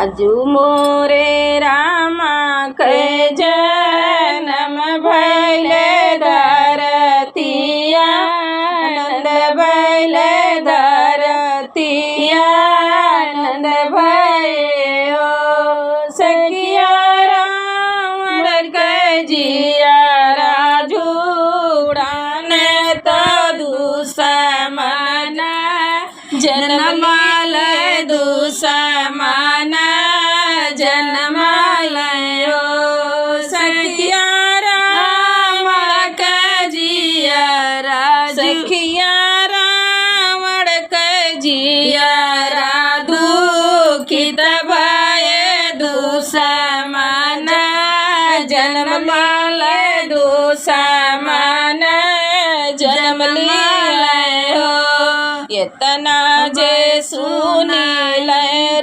आजू मोरे रामा के जन्म भैले धरतिया, नंद भैले धरतिया, नंद भयो सखिया रावण के जिया राजूड़ाने तो दुश्मन जन्माल दुश्मन जन्मालयो सखिया रावण के जिया सखिया रावण के जिया दुखित भय दुश्मन जन्माल दुश्मन जन्म लियो इतना जे सुनील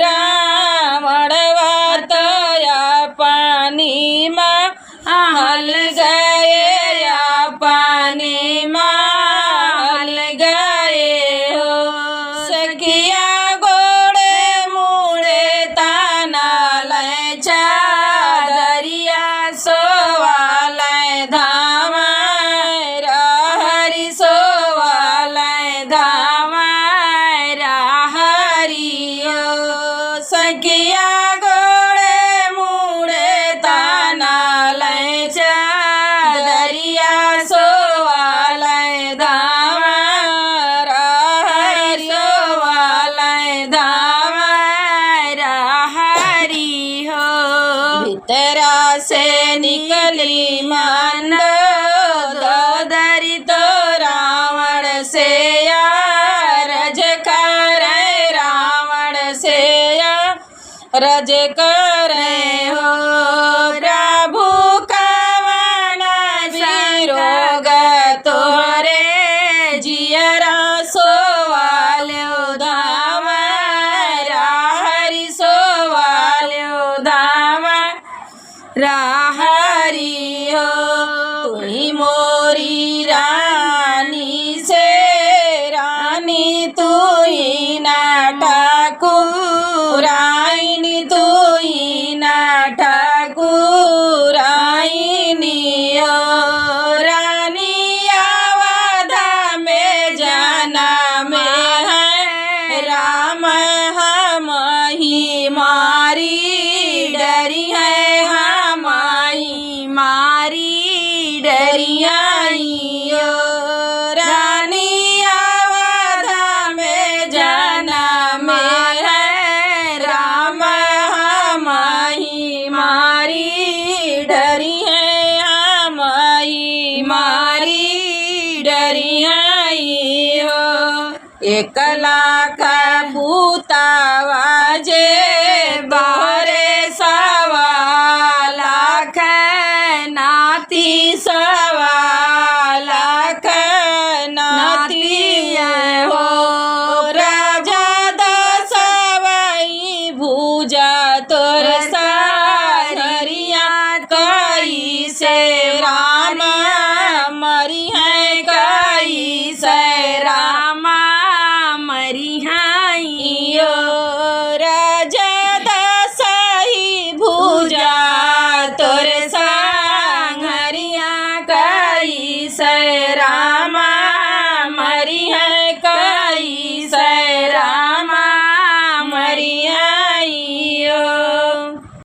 रावण वातया पानी में हल गए या पानी में हल गए हो सखिया गोड़े मुड़े ताना ले चादरिया सोवाल धाम हरि सोवाल धाम हरियो सखिया गोड़े मुड़े ताना ले चादरिया सोवाल धाम हरि सोवाल धाम हरियो भीतरा से निकली मान दरी तो रावण से रज करे रावण से रज करे हो प्रभु कवन विरोग तोरे जियरा सोवाल्यो धाम हरि सोवाल्यो धाम हरि हो तुही मोरी रानी से रानी तुही ना ठाकुराइनी तुही ना ठाकुराइनी हो रानी अवधा में जाना में है राम हम ही मारी डरी है हम ही मारी डरियाइयो रानी अवधा में जाना में है राम हम ही मारी डरी है हम ही मारी डरियाइयो 1 लाख भूतावा जे बारे 1.25 लाख नाती 1.25 लाख नाती हो राजा दसवई भूजा तोर